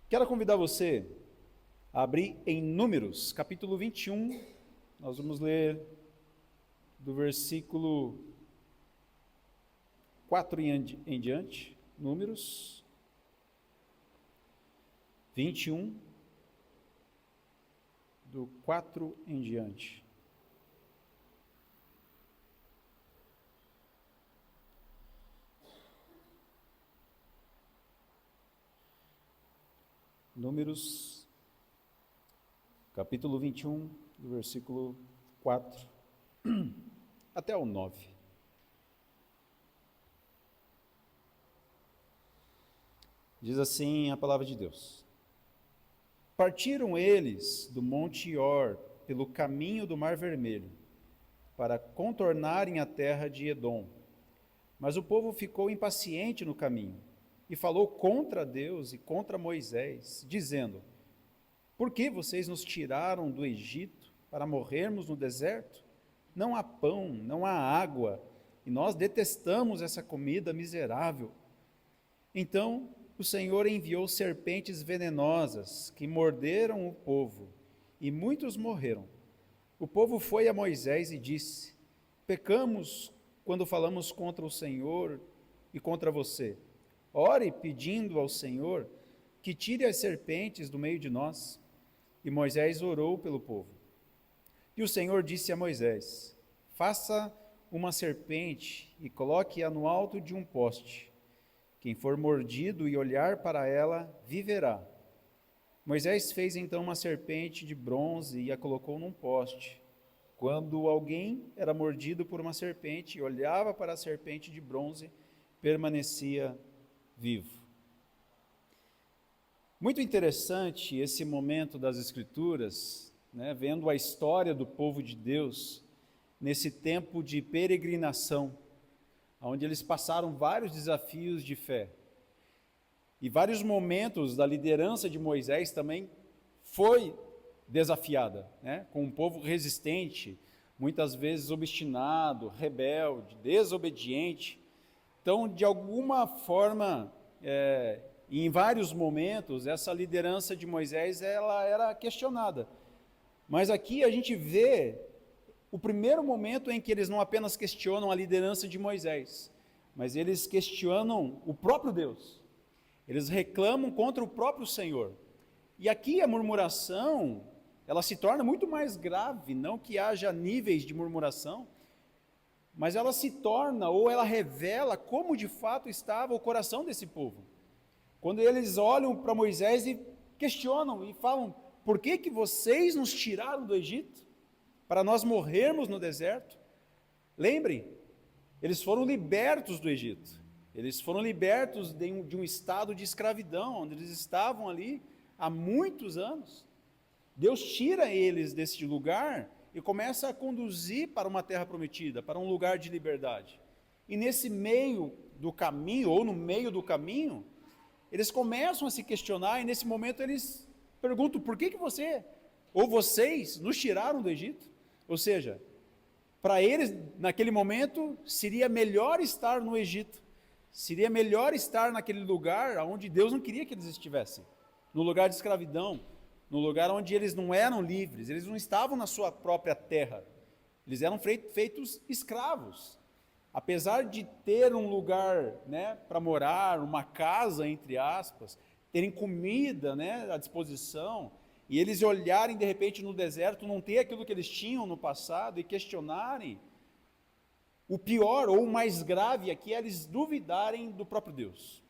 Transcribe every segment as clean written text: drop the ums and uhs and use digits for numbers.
Quero convidar você a abrir em Números, capítulo 21. Nós vamos ler do versículo 4 em diante. Números 21, do 4 em diante. Números, capítulo 21, do versículo 4 até o 9. Diz assim a palavra de Deus: Partiram eles do monte Or pelo caminho do Mar Vermelho, para contornarem a terra de Edom. Mas o povo ficou impaciente no caminho, e falou contra Deus e contra Moisés, dizendo: Por que vocês nos tiraram do Egito para morrermos no deserto? Não há pão, não há água, e nós detestamos essa comida miserável. Então o Senhor enviou serpentes venenosas que morderam o povo, e muitos morreram. O povo foi a Moisés e disse: Pecamos quando falamos contra o Senhor e contra você. Ore pedindo ao Senhor que tire as serpentes do meio de nós. E Moisés orou pelo povo. E o Senhor disse a Moisés: Faça uma serpente e coloque-a no alto de um poste. Quem for mordido e olhar para ela, viverá. Moisés fez então uma serpente de bronze e a colocou num poste. Quando alguém era mordido por uma serpente e olhava para a serpente de bronze, permanecia vivo. Muito interessante esse momento das Escrituras, né, vendo a história do povo de Deus nesse tempo de peregrinação, onde eles passaram vários desafios de fé. E vários momentos da liderança de Moisés também foi desafiada, né, com um povo resistente, muitas vezes obstinado, rebelde, desobediente. Então, de alguma forma, em vários momentos, essa liderança de Moisés ela era questionada. Mas aqui a gente vê o primeiro momento em que eles não apenas questionam a liderança de Moisés, mas eles questionam o próprio Deus. Eles reclamam contra o próprio Senhor. E aqui a murmuração, ela se torna muito mais grave, não que haja níveis de murmuração, mas ela se torna, ou ela revela como de fato estava o coração desse povo. Quando eles olham para Moisés e questionam e falam: Por que vocês nos tiraram do Egito para nós morrermos no deserto? Lembrem, eles foram libertos do Egito. Eles foram libertos de um estado de escravidão, onde eles estavam ali há muitos anos. Deus tira eles desse lugar e começa a conduzir para uma terra prometida, para um lugar de liberdade. E nesse meio do caminho, ou no meio do caminho, eles começam a se questionar, e nesse momento eles perguntam: por que você, ou vocês, nos tiraram do Egito? Ou seja, para eles, naquele momento, seria melhor estar no Egito, seria melhor estar naquele lugar onde Deus não queria que eles estivessem, no lugar de escravidão, no lugar onde eles não eram livres, eles não estavam na sua própria terra, eles eram feitos escravos. Apesar de ter um lugar, né, para morar, uma casa, entre aspas, terem comida, né, à disposição, e eles olharem de repente no deserto, não ter aquilo que eles tinham no passado e questionarem, o pior ou o mais grave aqui é eles duvidarem do próprio Deus,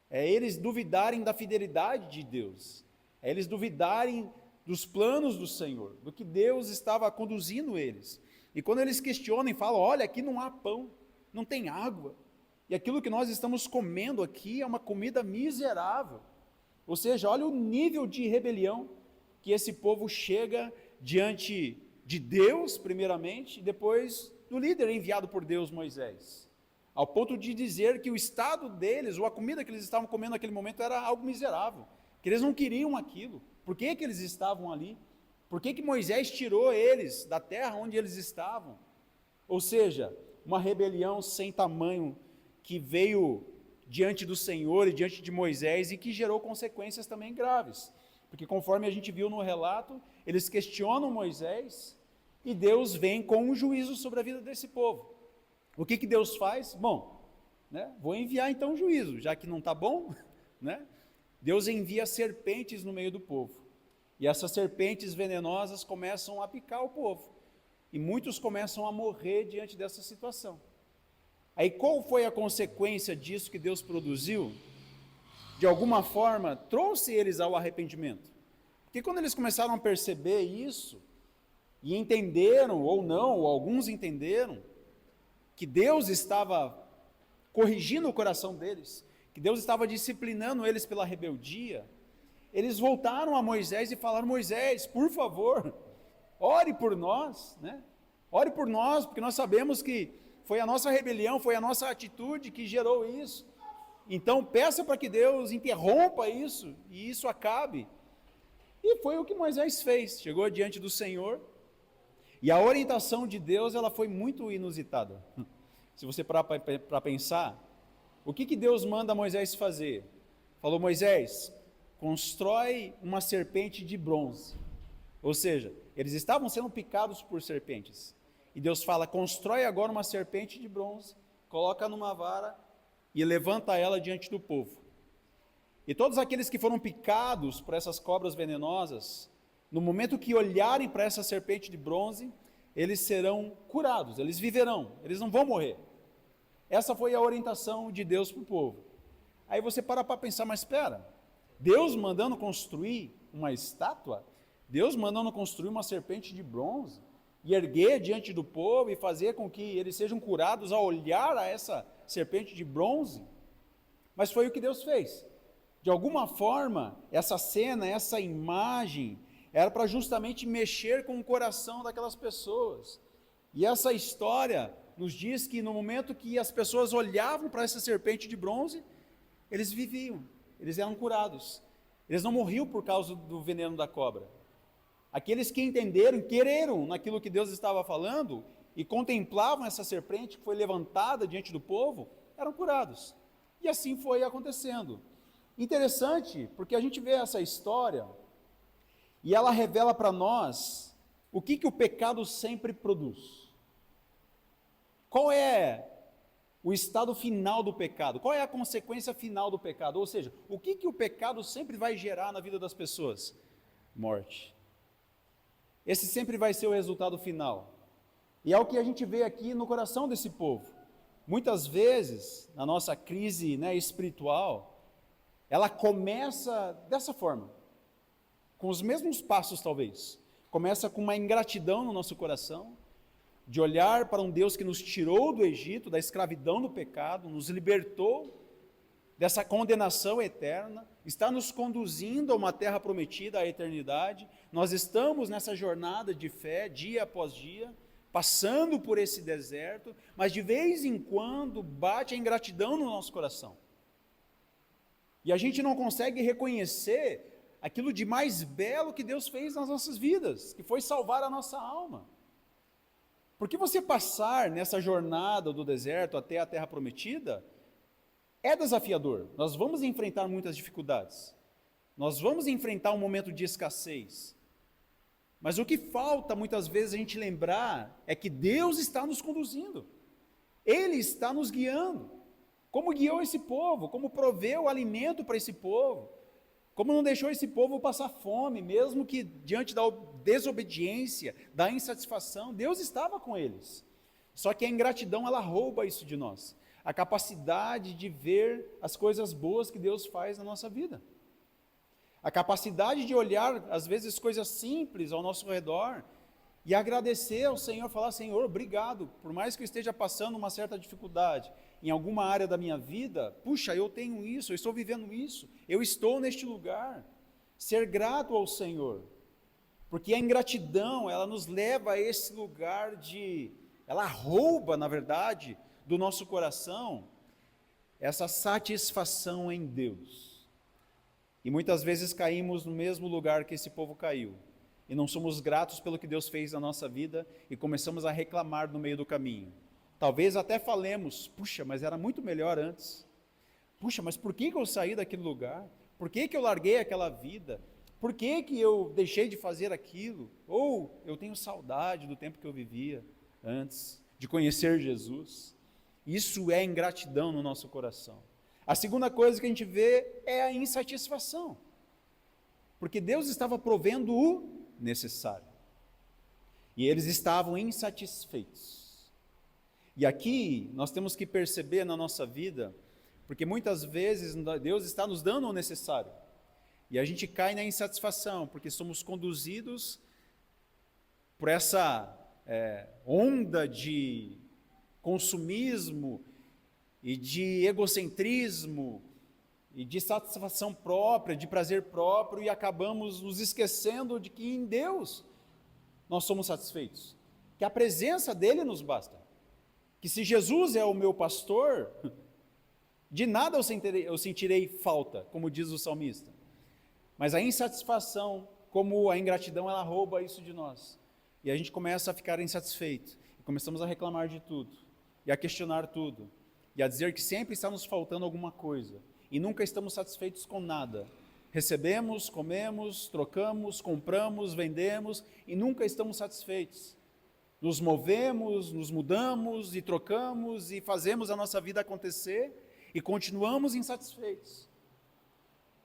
é eles duvidarem da fidelidade de Deus, é eles duvidarem dos planos do Senhor, do que Deus estava conduzindo eles. E quando eles questionam e falam: olha, aqui não há pão, não tem água, e aquilo que nós estamos comendo aqui é uma comida miserável. Ou seja, olha o nível de rebelião que esse povo chega diante de Deus, primeiramente, e depois do líder enviado por Deus, Moisés. Ao ponto de dizer que o estado deles, ou a comida que eles estavam comendo naquele momento, era algo miserável, que eles não queriam aquilo. Por que eles estavam ali? Por que Moisés tirou eles da terra onde eles estavam? Ou seja, uma rebelião sem tamanho que veio diante do Senhor e diante de Moisés, e que gerou consequências também graves. Porque conforme a gente viu no relato, eles questionam Moisés e Deus vem com um juízo sobre a vida desse povo. O que Deus faz? Bom, vou enviar então um juízo, já que não está bom, Deus envia serpentes no meio do povo. E essas serpentes venenosas começam a picar o povo. E muitos começam a morrer diante dessa situação. Aí qual foi a consequência disso que Deus produziu? De alguma forma, trouxe eles ao arrependimento. Porque quando eles começaram a perceber isso, e entenderam, ou não, ou alguns entenderam, que Deus estava corrigindo o coração deles, que Deus estava disciplinando eles pela rebeldia, eles voltaram a Moisés e falaram: Moisés, por favor, ore por nós, ore por nós, porque nós sabemos que foi a nossa rebelião, foi a nossa atitude que gerou isso. Então peça para que Deus interrompa isso, e isso acabe. E foi o que Moisés fez, chegou diante do Senhor, e a orientação de Deus, ela foi muito inusitada. Se você parar para pensar, o que Deus manda Moisés fazer? Falou: Moisés, constrói uma serpente de bronze. Ou seja, eles estavam sendo picados por serpentes. E Deus fala: constrói agora uma serpente de bronze, coloca numa vara e levanta ela diante do povo. E todos aqueles que foram picados por essas cobras venenosas, no momento que olharem para essa serpente de bronze, eles serão curados, eles viverão, eles não vão morrer. Essa foi a orientação de Deus para o povo. Aí você para pensar: mas espera, Deus mandando construir uma estátua, Deus mandando construir uma serpente de bronze, e erguer diante do povo e fazer com que eles sejam curados ao olhar a essa serpente de bronze. Mas foi o que Deus fez. De alguma forma, essa cena, essa imagem, era para justamente mexer com o coração daquelas pessoas. E essa história nos diz que no momento que as pessoas olhavam para essa serpente de bronze, eles viviam, eles eram curados. Eles não morriam por causa do veneno da cobra. Aqueles que entenderam, creram naquilo que Deus estava falando e contemplavam essa serpente que foi levantada diante do povo, eram curados. E assim foi acontecendo. Interessante, porque a gente vê essa história e ela revela para nós o que o pecado sempre produz. Qual é o estado final do pecado? Qual é a consequência final do pecado? Ou seja, o que o pecado sempre vai gerar na vida das pessoas? Morte. Esse sempre vai ser o resultado final. E é o que a gente vê aqui no coração desse povo. Muitas vezes, na nossa crise espiritual, ela começa dessa forma, com os mesmos passos talvez. Começa com uma ingratidão no nosso coração, de olhar para um Deus que nos tirou do Egito, da escravidão do pecado, nos libertou dessa condenação eterna, está nos conduzindo a uma terra prometida, à eternidade. Nós estamos nessa jornada de fé, dia após dia, passando por esse deserto, mas de vez em quando bate a ingratidão no nosso coração. E a gente não consegue reconhecer aquilo de mais belo que Deus fez nas nossas vidas, que foi salvar a nossa alma. Porque você passar nessa jornada do deserto até a terra prometida é desafiador. Nós vamos enfrentar muitas dificuldades. Nós vamos enfrentar um momento de escassez. Mas o que falta muitas vezes a gente lembrar é que Deus está nos conduzindo. Ele está nos guiando. Como guiou esse povo, como proveu alimento para esse povo, como não deixou esse povo passar fome, mesmo que diante da desobediência, da insatisfação, Deus estava com eles. Só que a ingratidão, ela rouba isso de nós. A capacidade de ver as coisas boas que Deus faz na nossa vida. A capacidade de olhar, às vezes, coisas simples ao nosso redor e agradecer ao Senhor, falar: Senhor, obrigado, por mais que eu esteja passando uma certa dificuldade em alguma área da minha vida, puxa, eu tenho isso, eu estou vivendo isso, eu estou neste lugar. Ser grato ao Senhor, porque a ingratidão, ela nos leva a esse lugar ela rouba, na verdade, do nosso coração, essa satisfação em Deus. E muitas vezes caímos no mesmo lugar que esse povo caiu, e não somos gratos pelo que Deus fez na nossa vida, e começamos a reclamar no meio do caminho. Talvez até falemos: puxa, mas era muito melhor antes. Puxa, mas por que eu saí daquele lugar? Por que eu larguei aquela vida? Por que eu deixei de fazer aquilo? Ou eu tenho saudade do tempo que eu vivia antes de conhecer Jesus. Isso é ingratidão no nosso coração. A segunda coisa que a gente vê é a insatisfação. Porque Deus estava provendo o necessário. E eles estavam insatisfeitos. E aqui nós temos que perceber na nossa vida, porque muitas vezes Deus está nos dando o necessário. E a gente cai na insatisfação, porque somos conduzidos por essa onda de consumismo e de egocentrismo e de satisfação própria, de prazer próprio, e acabamos nos esquecendo de que em Deus nós somos satisfeitos, que a presença dele nos basta, que se Jesus é o meu pastor, de nada eu sentirei falta, como diz o salmista. Mas a insatisfação, como a ingratidão, ela rouba isso de nós. E a gente começa a ficar insatisfeito. E começamos a reclamar de tudo. E a questionar tudo. E a dizer que sempre está nos faltando alguma coisa. E nunca estamos satisfeitos com nada. Recebemos, comemos, trocamos, compramos, vendemos. E nunca estamos satisfeitos. Nos movemos, nos mudamos e trocamos e fazemos a nossa vida acontecer. E continuamos insatisfeitos.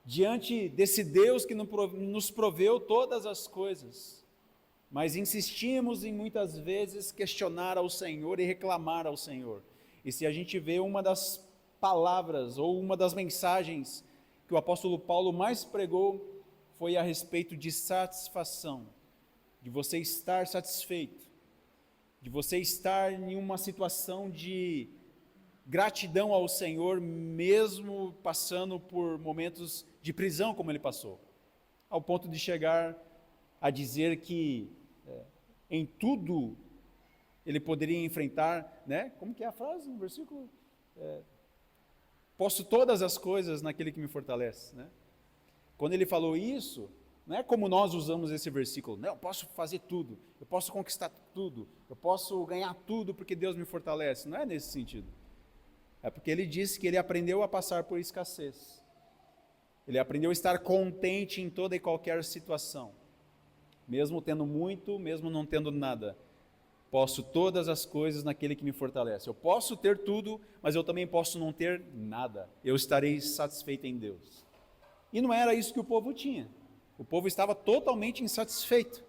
Diante desse Deus que nos proveu todas as coisas, mas insistimos em muitas vezes questionar ao Senhor e reclamar ao Senhor. E se a gente vê uma das palavras ou uma das mensagens que o apóstolo Paulo mais pregou, foi a respeito de satisfação, de você estar satisfeito, de você estar em uma situação de gratidão ao Senhor, mesmo passando por momentos de prisão como ele passou, ao ponto de chegar a dizer que em tudo ele poderia enfrentar, né? Como que é a frase no versículo? Posso todas as coisas naquele que me fortalece, né? Quando ele falou isso, não é como nós usamos esse versículo, não, eu posso fazer tudo, eu posso conquistar tudo, eu posso ganhar tudo porque Deus me fortalece, não é nesse sentido. É porque ele disse que ele aprendeu a passar por escassez. Ele aprendeu a estar contente em toda e qualquer situação. Mesmo tendo muito, mesmo não tendo nada. Posso todas as coisas naquele que me fortalece. Eu posso ter tudo, mas eu também posso não ter nada. Eu estarei satisfeito em Deus. E não era isso que o povo tinha. O povo estava totalmente insatisfeito.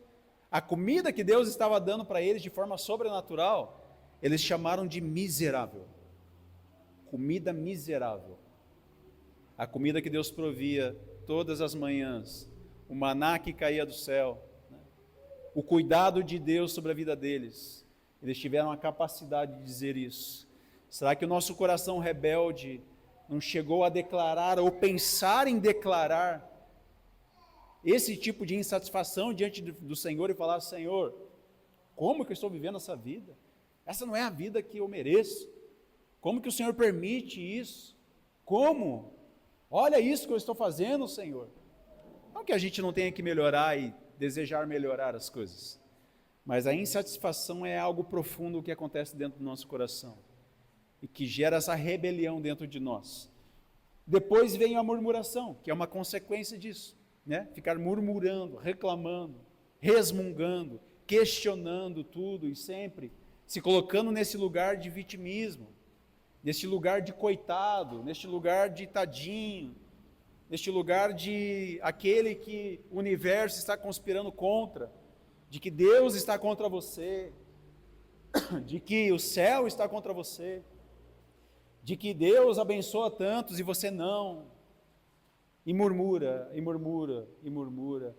A comida que Deus estava dando para eles de forma sobrenatural, eles chamaram de miserável. Comida miserável. A comida que Deus provia todas as manhãs, o maná que caía do céu, né? O cuidado de Deus sobre a vida deles. Eles tiveram a capacidade de dizer isso. Será que o nosso coração rebelde não chegou a declarar ou pensar em declarar esse tipo de insatisfação diante do Senhor e falar: Senhor, como que eu estou vivendo essa vida? Essa não é a vida que eu mereço. Como que o Senhor permite isso? Como? Olha isso que eu estou fazendo, Senhor. Não que a gente não tenha que melhorar e desejar melhorar as coisas, mas a insatisfação é algo profundo que acontece dentro do nosso coração e que gera essa rebelião dentro de nós. Depois vem a murmuração, que é uma consequência disso, né? Ficar murmurando, reclamando, resmungando, questionando tudo e sempre se colocando nesse lugar de vitimismo, neste lugar de coitado, neste lugar de tadinho, neste lugar de aquele que o universo está conspirando contra, de que Deus está contra você, de que o céu está contra você, de que Deus abençoa tantos e você não, e murmura, e murmura, e murmura,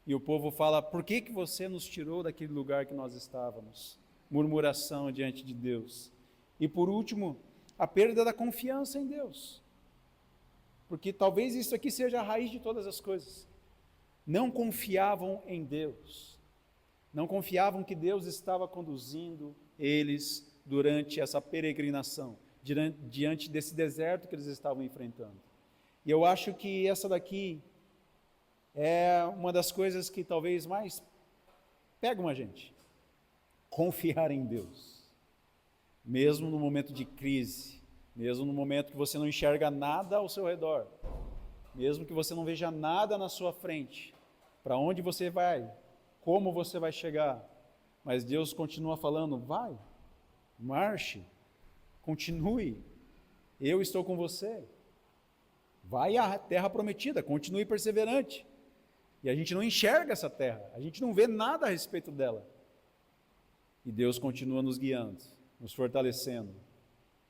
e o povo fala: por que você nos tirou daquele lugar que nós estávamos? Murmuração diante de Deus. E por último, a perda da confiança em Deus. Porque talvez isso aqui seja a raiz de todas as coisas. Não confiavam em Deus. Não confiavam que Deus estava conduzindo eles durante essa peregrinação, diante desse deserto que eles estavam enfrentando. E eu acho que essa daqui é uma das coisas que talvez mais pegam a gente. Confiar em Deus. Mesmo no momento de crise, mesmo no momento que você não enxerga nada ao seu redor, mesmo que você não veja nada na sua frente, para onde você vai, como você vai chegar, mas Deus continua falando: vai, marche, continue, eu estou com você, vai à terra prometida, continue perseverante. E a gente não enxerga essa terra, a gente não vê nada a respeito dela, e Deus continua nos guiando, nos fortalecendo,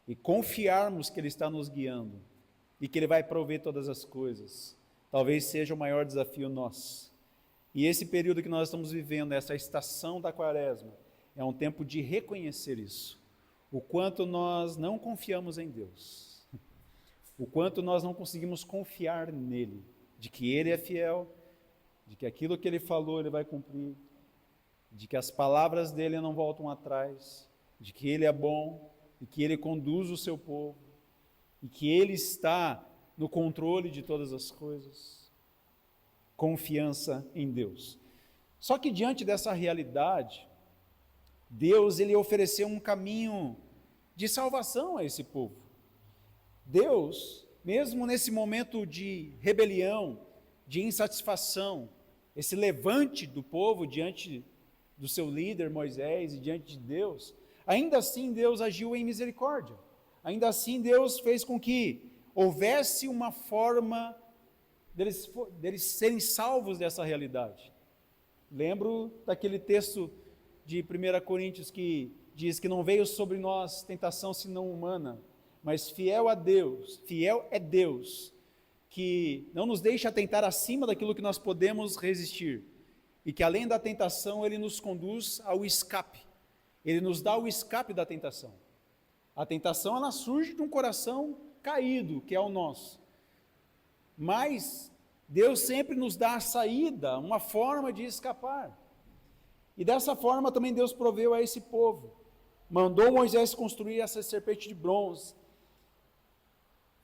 e confiarmos que Ele está nos guiando, e que Ele vai prover todas as coisas, talvez seja o maior desafio nosso. E esse período que nós estamos vivendo, essa estação da quaresma, é um tempo de reconhecer isso, o quanto nós não confiamos em Deus, o quanto nós não conseguimos confiar nele, de que Ele é fiel, de que aquilo que Ele falou Ele vai cumprir, de que as palavras dEle não voltam atrás, de que Ele é bom, e que Ele conduz o seu povo, e que Ele está no controle de todas as coisas. Confiança em Deus. Só que diante dessa realidade, Deus, Ele ofereceu um caminho de salvação a esse povo. Deus, mesmo nesse momento de rebelião, de insatisfação, esse levante do povo diante do seu líder Moisés e diante de Deus, ainda assim Deus agiu em misericórdia, ainda assim Deus fez com que houvesse uma forma deles serem salvos dessa realidade. Lembro daquele texto de 1 Coríntios que diz que não veio sobre nós tentação senão humana, mas fiel é Deus, que não nos deixa tentar acima daquilo que nós podemos resistir, e que além da tentação Ele nos conduz ao escape, Ele nos dá o escape da tentação. A tentação, ela surge de um coração caído, que é o nosso. Mas Deus sempre nos dá a saída, uma forma de escapar. E dessa forma também Deus proveu a esse povo. Mandou Moisés construir essa serpente de bronze.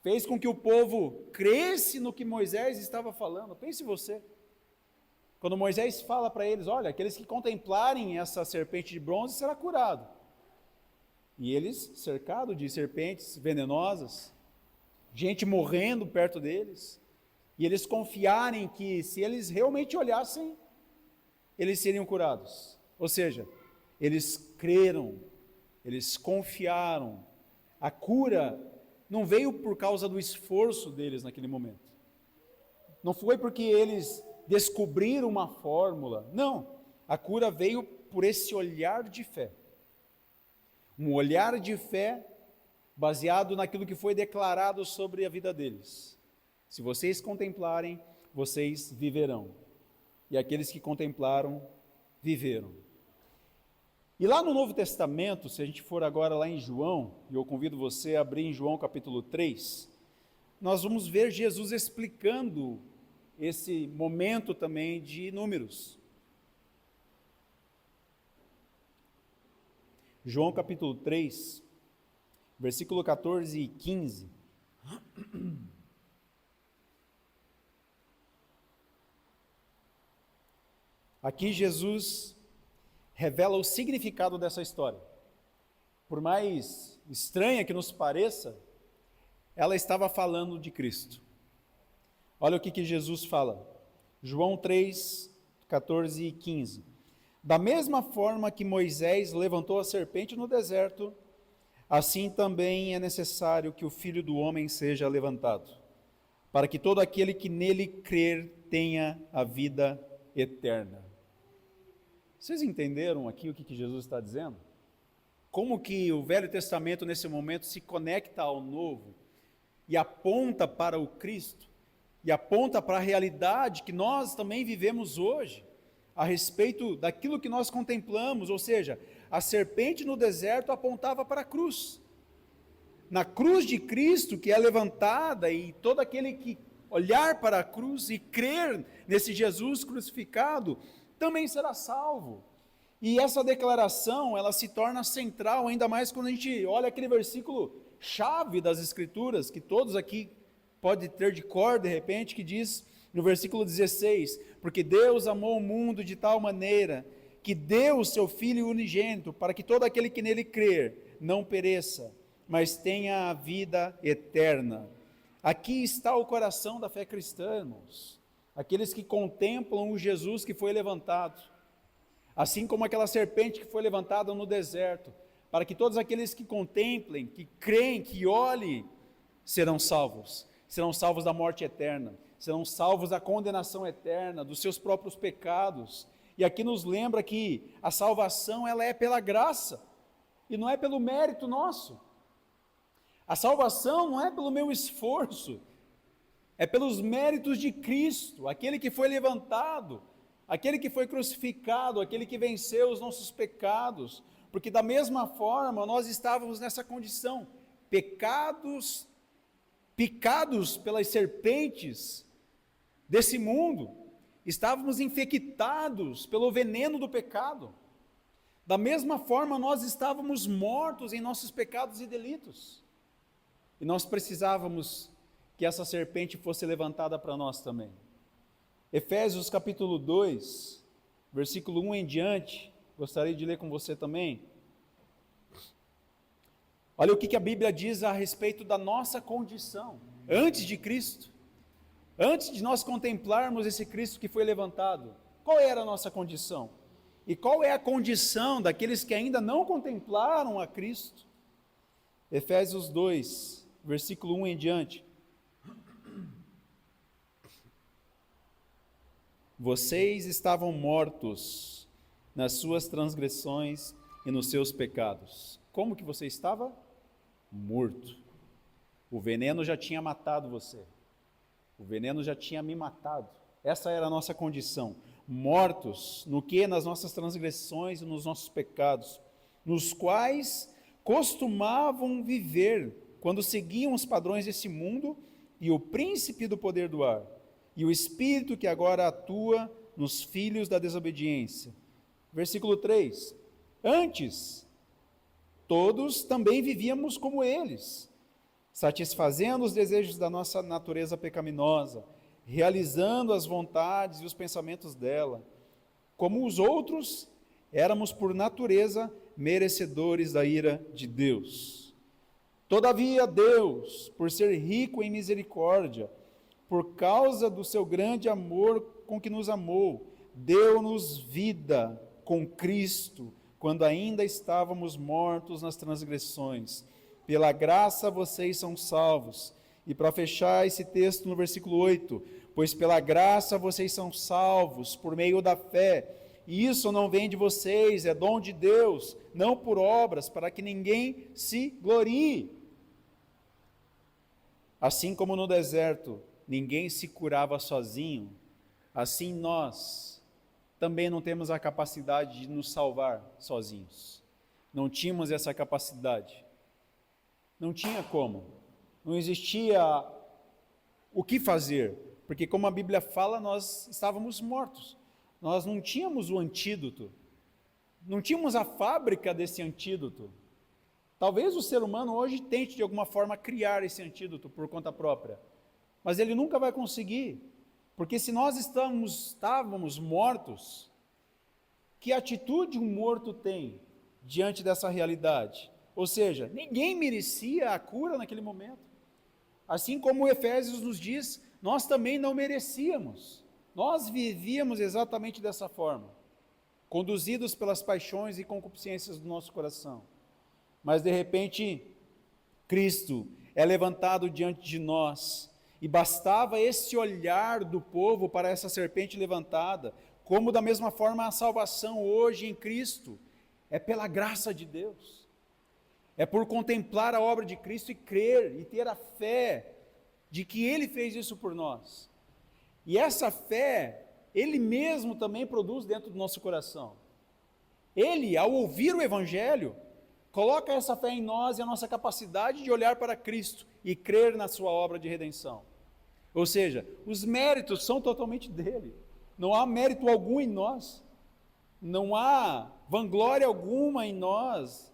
Fez com que o povo cresce no que Moisés estava falando. Pense você. Quando Moisés fala para eles: olha, aqueles que contemplarem essa serpente de bronze será curado. E eles, cercados de serpentes venenosas, gente morrendo perto deles, e eles confiarem que se eles realmente olhassem, eles seriam curados. Ou seja, eles creram, eles confiaram. A cura não veio por causa do esforço deles naquele momento. Não foi porque eles descobriram uma fórmula. Não, a cura veio por esse olhar de fé. Um olhar de fé baseado naquilo que foi declarado sobre a vida deles. Se vocês contemplarem, vocês viverão. E aqueles que contemplaram, viveram. E lá no Novo Testamento, se a gente for agora lá em João, e eu convido você a abrir em João capítulo 3, nós vamos ver Jesus explicando esse momento também de números. João capítulo 3, versículo 14 e 15. Aqui Jesus revela o significado dessa história. Por mais estranha que nos pareça, ela estava falando de Cristo. Olha o que Jesus fala. João 3, 14 e 15. Da mesma forma que Moisés levantou a serpente no deserto, assim também é necessário que o Filho do Homem seja levantado, para que todo aquele que nele crer tenha a vida eterna. Vocês entenderam aqui o que Jesus está dizendo? Como que o Velho Testamento nesse momento se conecta ao Novo e aponta para o Cristo, e aponta para a realidade que nós também vivemos hoje, a respeito daquilo que nós contemplamos, ou seja, a serpente no deserto apontava para a cruz. Na cruz de Cristo, que é levantada, e todo aquele que olhar para a cruz e crer nesse Jesus crucificado, também será salvo. E essa declaração, ela se torna central, ainda mais quando a gente olha aquele versículo chave das Escrituras, que todos aqui podem ter de cor de repente, que diz no versículo 16, porque Deus amou o mundo de tal maneira, que deu o seu Filho unigênito, para que todo aquele que nele crer, não pereça, mas tenha a vida eterna. Aqui está o coração da fé cristã, irmãos. Aqueles que contemplam o Jesus que foi levantado, assim como aquela serpente que foi levantada no deserto, para que todos aqueles que contemplem, que creem, que olhem, serão salvos da morte eterna, serão salvos da condenação eterna, dos seus próprios pecados. E aqui nos lembra que a salvação, ela é pela graça, e não é pelo mérito nosso. A salvação não é pelo meu esforço, é pelos méritos de Cristo, aquele que foi levantado, aquele que foi crucificado, aquele que venceu os nossos pecados, porque da mesma forma nós estávamos nessa condição, picados pelas serpentes desse mundo, estávamos infectados pelo veneno do pecado. Da mesma forma nós estávamos mortos em nossos pecados e delitos, e nós precisávamos que essa serpente fosse levantada para nós também. Efésios capítulo 2, versículo 1 em diante, gostaria de ler com você também. Olha o que a Bíblia diz a respeito da nossa condição, antes de Cristo, antes de nós contemplarmos esse Cristo que foi levantado. Qual era a nossa condição? E qual é a condição daqueles que ainda não contemplaram a Cristo? Efésios 2, versículo 1 em diante. Vocês estavam mortos nas suas transgressões e nos seus pecados. Como que você estava? Morto. O veneno já tinha matado você. O veneno já tinha me matado. Essa era a nossa condição. Mortos no que? Nas nossas transgressões e nos nossos pecados, nos quais costumavam viver quando seguiam os padrões desse mundo e o príncipe do poder do ar, e o espírito que agora atua nos filhos da desobediência. Versículo 3. Antes, todos também vivíamos como eles, satisfazendo os desejos da nossa natureza pecaminosa, realizando as vontades e os pensamentos dela. Como os outros, éramos por natureza merecedores da ira de Deus. Todavia Deus, por ser rico em misericórdia, por causa do seu grande amor com que nos amou, deu-nos vida com Cristo, quando ainda estávamos mortos nas transgressões. Pela graça vocês são salvos. E para fechar esse texto no versículo 8, pois pela graça vocês são salvos por meio da fé, e isso não vem de vocês, é dom de Deus, não por obras, para que ninguém se glorie. Assim como no deserto ninguém se curava sozinho, assim nós também não temos a capacidade de nos salvar sozinhos. Não tínhamos essa capacidade. Não tinha como. Não existia o que fazer, porque como a Bíblia fala, nós estávamos mortos. Nós não tínhamos o antídoto. Não tínhamos a fábrica desse antídoto. Talvez o ser humano hoje tente de alguma forma criar esse antídoto por conta própria, mas ele nunca vai conseguir, porque se nós estávamos mortos, que atitude um morto tem diante dessa realidade? Ou seja, ninguém merecia a cura naquele momento. Assim como o Efésios nos diz, nós também não merecíamos. Nós vivíamos exatamente dessa forma, conduzidos pelas paixões e concupiscências do nosso coração. Mas de repente, Cristo é levantado diante de nós, e bastava esse olhar do povo para essa serpente levantada, como da mesma forma a salvação hoje em Cristo é pela graça de Deus. É por contemplar a obra de Cristo e crer e ter a fé de que Ele fez isso por nós. E essa fé, Ele mesmo também produz dentro do nosso coração. Ele, ao ouvir o Evangelho, coloca essa fé em nós e a nossa capacidade de olhar para Cristo e crer na sua obra de redenção. Ou seja, os méritos são totalmente dele. Não há mérito algum em nós. Não há vanglória alguma em nós,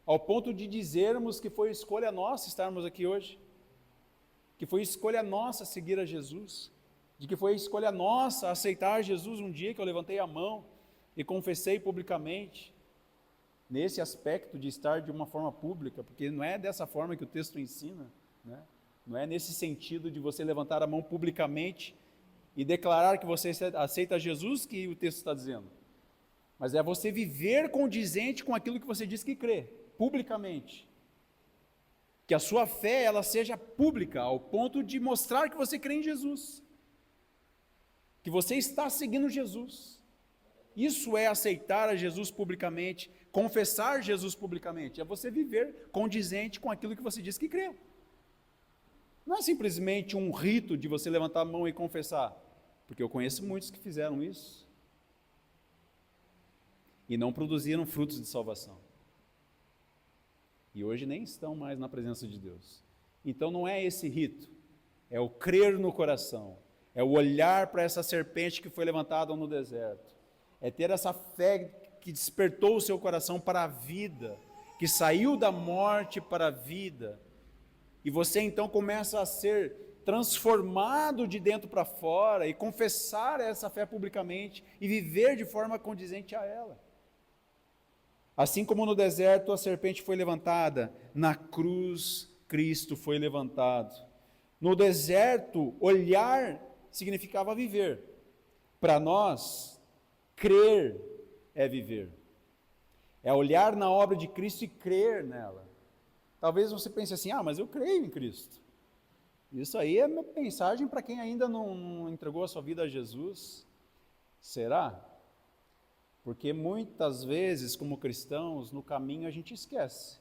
ao ponto de dizermos que foi escolha nossa estarmos aqui hoje, que foi escolha nossa seguir a Jesus, de que foi escolha nossa aceitar Jesus um dia que eu levantei a mão e confessei publicamente. nesse aspecto de estar de uma forma pública, porque não é dessa forma que o texto ensina, né? Não é nesse sentido de você levantar a mão publicamente e declarar que você aceita Jesus que o texto está dizendo, mas é você viver condizente com aquilo que você diz que crê, publicamente, que a sua fé ela seja pública, ao ponto de mostrar que você crê em Jesus, que você está seguindo Jesus. Isso é aceitar a Jesus publicamente, confessar Jesus publicamente, é você viver condizente com aquilo que você diz que crê. Não é simplesmente um rito de você levantar a mão e confessar, porque eu conheço muitos que fizeram isso e não produziram frutos de salvação. E hoje nem estão mais na presença de Deus. Então não é esse rito, é o crer no coração, é o olhar para essa serpente que foi levantada no deserto, é ter essa fé que despertou o seu coração para a vida, que saiu da morte para a vida, e você então começa a ser transformado de dentro para fora, e confessar essa fé publicamente, e viver de forma condizente a ela. Assim como no deserto a serpente foi levantada, na cruz Cristo foi levantado. No deserto, olhar significava viver. Para nós, crer é viver. É olhar na obra de Cristo e crer nela. Talvez você pense assim, mas eu creio em Cristo. Isso aí é minha mensagem para quem ainda não entregou a sua vida a Jesus. Será? Porque muitas vezes, como cristãos, no caminho a gente esquece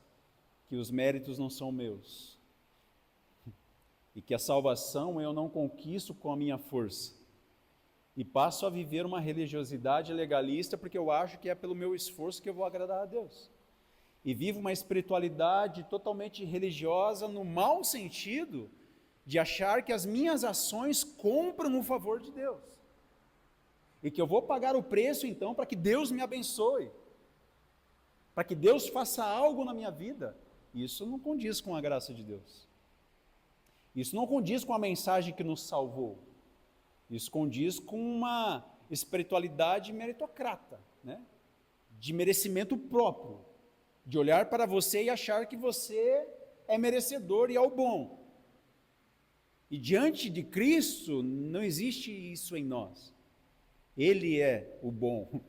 que os méritos não são meus. E que a salvação eu não conquisto com a minha força. E passo a viver uma religiosidade legalista porque eu acho que é pelo meu esforço que eu vou agradar a Deus. E vivo uma espiritualidade totalmente religiosa no mau sentido de achar que as minhas ações compram o favor de Deus. E que eu vou pagar o preço então para que Deus me abençoe. Para que Deus faça algo na minha vida. Isso não condiz com a graça de Deus. Isso não condiz com a mensagem que nos salvou. Isso condiz com uma espiritualidade meritocrata, né? De merecimento próprio, de olhar para você e achar que você é merecedor e é o bom. E diante de Cristo não existe isso em nós. Ele é o bom,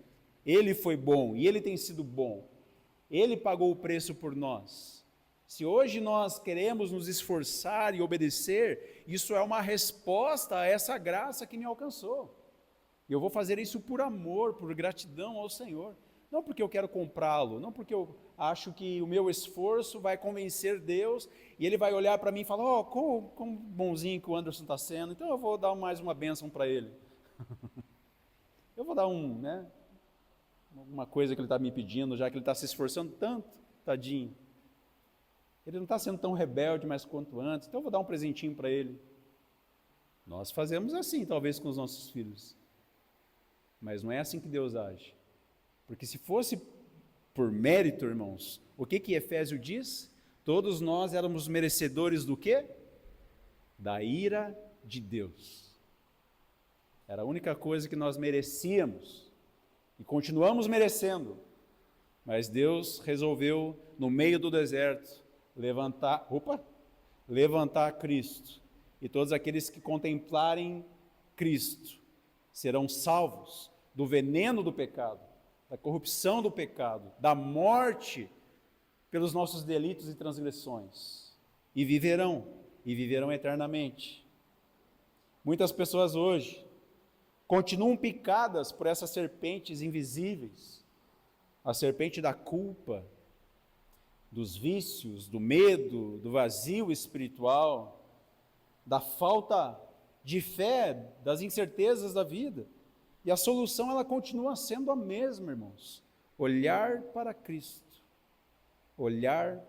Ele foi bom e Ele tem sido bom. Ele pagou o preço por nós. Se hoje nós queremos nos esforçar e obedecer, isso é uma resposta a essa graça que me alcançou. E eu vou fazer isso por amor, por gratidão ao Senhor. Não porque eu quero comprá-lo, não porque eu acho que o meu esforço vai convencer Deus e Ele vai olhar para mim e falar, quão bonzinho que o Anderson está sendo, então eu vou dar mais uma bênção para ele. Eu vou dar uma coisa que ele está me pedindo, já que ele está se esforçando tanto, tadinho. Ele não está sendo tão rebelde mais quanto antes, então eu vou dar um presentinho para ele. Nós fazemos assim, talvez, com os nossos filhos. Mas não é assim que Deus age. Porque se fosse por mérito, irmãos, o que Efésio diz? Todos nós éramos merecedores do quê? Da ira de Deus. Era a única coisa que nós merecíamos. E continuamos merecendo. Mas Deus resolveu, no meio do deserto, levantar Cristo. E todos aqueles que contemplarem Cristo serão salvos do veneno do pecado, da corrupção do pecado, da morte pelos nossos delitos e transgressões. E viverão eternamente. Muitas pessoas hoje continuam picadas por essas serpentes invisíveis, a serpente da culpa, dos vícios, do medo, do vazio espiritual, da falta de fé, das incertezas da vida. E a solução ela continua sendo a mesma, irmãos. Olhar para Cristo. Olhar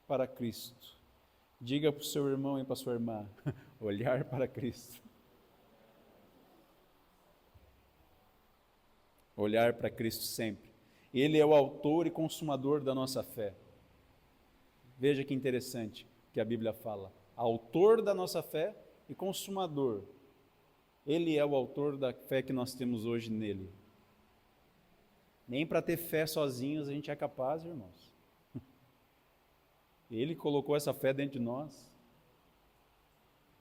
para Cristo. Diga para o seu irmão e para a sua irmã, olhar para Cristo. Olhar para Cristo sempre. Ele é o autor e consumador da nossa fé. Veja que interessante que a Bíblia fala. Autor da nossa fé e consumador. Ele é o autor da fé que nós temos hoje nele. Nem para ter fé sozinhos a gente é capaz, irmãos. Ele colocou essa fé dentro de nós.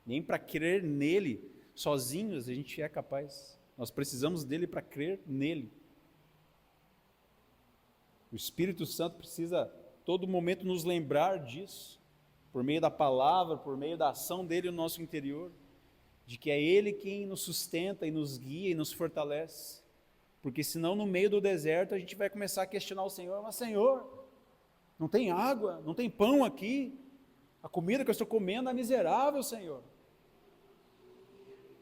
Nem para crer nele sozinhos a gente é capaz. Nós precisamos dele para crer nele. O Espírito Santo precisa todo momento nos lembrar disso, por meio da palavra, por meio da ação dele no nosso interior, de que é ele quem nos sustenta e nos guia e nos fortalece. Porque senão no meio do deserto a gente vai começar a questionar o Senhor: mas Senhor, não tem água, não tem pão aqui, a comida que eu estou comendo é miserável, Senhor.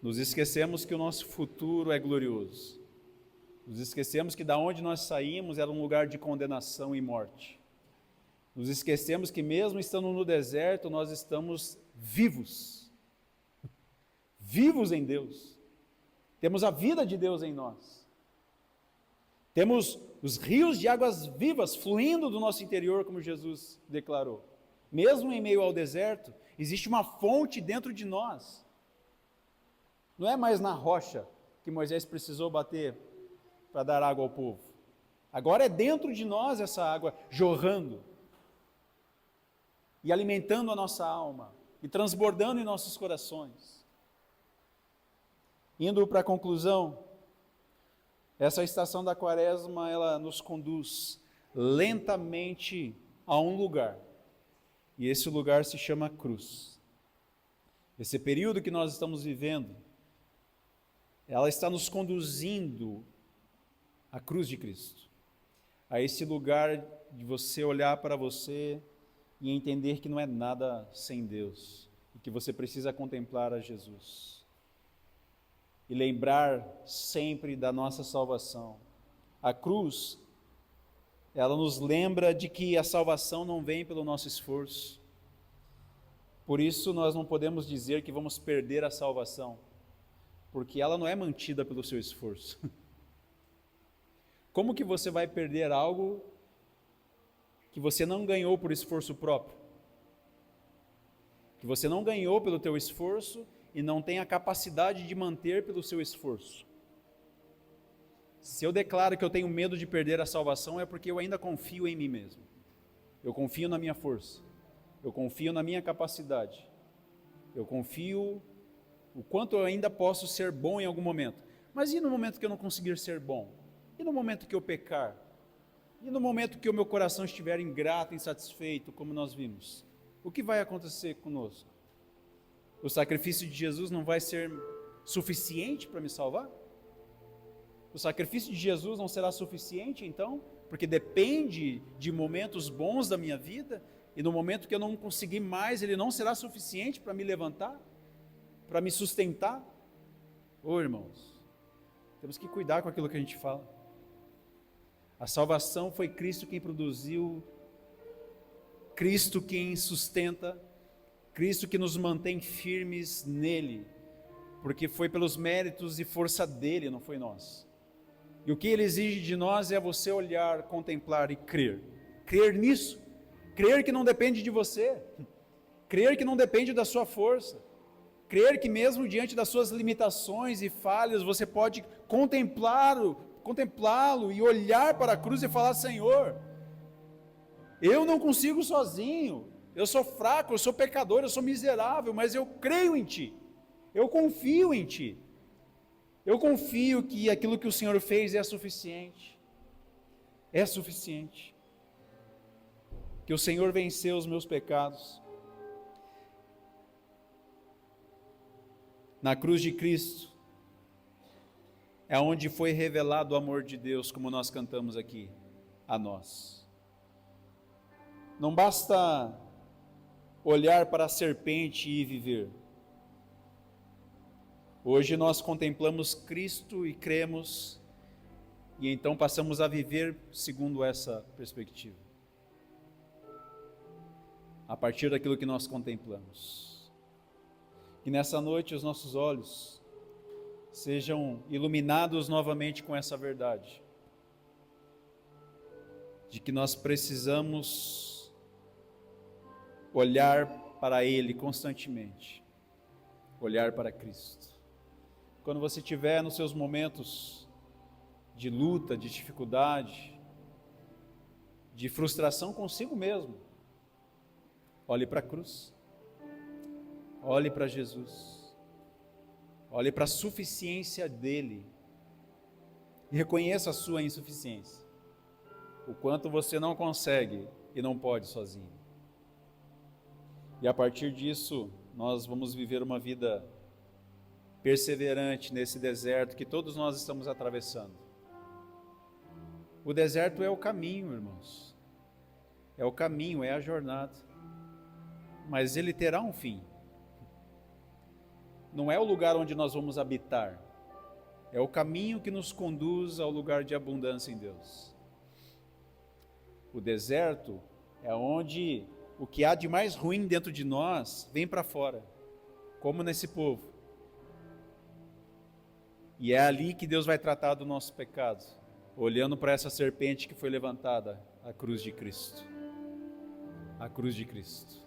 Nos esquecemos que o nosso futuro é glorioso. Nos esquecemos que da onde nós saímos era um lugar de condenação e morte. Nos esquecemos que mesmo estando no deserto, nós estamos vivos. Vivos em Deus. Temos a vida de Deus em nós. Temos os rios de águas vivas fluindo do nosso interior, como Jesus declarou. Mesmo em meio ao deserto, existe uma fonte dentro de nós. Não é mais na rocha que Moisés precisou bater para dar água ao povo. Agora é dentro de nós essa água jorrando e alimentando a nossa alma e transbordando em nossos corações. Indo para a conclusão, essa estação da Quaresma, ela nos conduz lentamente a um lugar, e esse lugar se chama cruz. Esse período que nós estamos vivendo, ela está nos conduzindo à cruz de Cristo, a esse lugar de você olhar para você e entender que não é nada sem Deus, e que você precisa contemplar a Jesus. E lembrar sempre da nossa salvação. A cruz, ela nos lembra de que a salvação não vem pelo nosso esforço. Por isso nós não podemos dizer que vamos perder a salvação, porque ela não é mantida pelo seu esforço. Como que você vai perder algo que você não ganhou por esforço próprio? Que você não ganhou pelo teu esforço e não tem a capacidade de manter pelo seu esforço. Se eu declaro que eu tenho medo de perder a salvação, é porque eu ainda confio em mim mesmo. Eu confio na minha força. Eu confio na minha capacidade. Eu confio o quanto eu ainda posso ser bom em algum momento. Mas e no momento que eu não conseguir ser bom? E no momento que eu pecar? E no momento que o meu coração estiver ingrato, insatisfeito, como nós vimos? O que vai acontecer conosco? O sacrifício de Jesus não vai ser suficiente para me salvar? O sacrifício de Jesus não será suficiente, então? Porque depende de momentos bons da minha vida, e no momento que eu não conseguir mais, ele não será suficiente para me levantar, para me sustentar? Ô irmãos, temos que cuidar com aquilo que a gente fala. A salvação foi Cristo quem produziu, Cristo quem sustenta, Cristo que nos mantém firmes nele, porque foi pelos méritos e força dele, não foi nós. E o que ele exige de nós é você olhar, contemplar e crer. Crer nisso, crer que não depende de você, crer que não depende da sua força, crer que mesmo diante das suas limitações e falhas, você pode contemplá-lo e olhar para a cruz e falar: Senhor, eu não consigo sozinho, eu sou fraco, eu sou pecador, eu sou miserável, mas eu creio em Ti, eu confio em Ti, eu confio que aquilo que o Senhor fez é suficiente, que o Senhor venceu os meus pecados, na cruz de Cristo, é onde foi revelado o amor de Deus, como nós cantamos aqui, a nós. Não basta olhar para a serpente e viver. Hoje nós contemplamos Cristo e cremos, e então passamos a viver segundo essa perspectiva, a partir daquilo que nós contemplamos. Que nessa noite os nossos olhos sejam iluminados novamente com essa verdade, de que nós precisamos olhar para Ele constantemente, olhar para Cristo. Quando você estiver nos seus momentos de luta, de dificuldade, de frustração consigo mesmo, olhe para a cruz, olhe para Jesus, olhe para a suficiência dele e reconheça a sua insuficiência, o quanto você não consegue e não pode sozinho. E a partir disso, nós vamos viver uma vida perseverante nesse deserto que todos nós estamos atravessando. O deserto é o caminho, irmãos. É o caminho, é a jornada. Mas ele terá um fim. Não é o lugar onde nós vamos habitar. É o caminho que nos conduz ao lugar de abundância em Deus. O deserto é onde o que há de mais ruim dentro de nós vem para fora, como nesse povo. E é ali que Deus vai tratar do nosso pecado, olhando para essa serpente que foi levantada, a cruz de Cristo. A cruz de Cristo.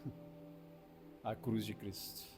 A cruz de Cristo.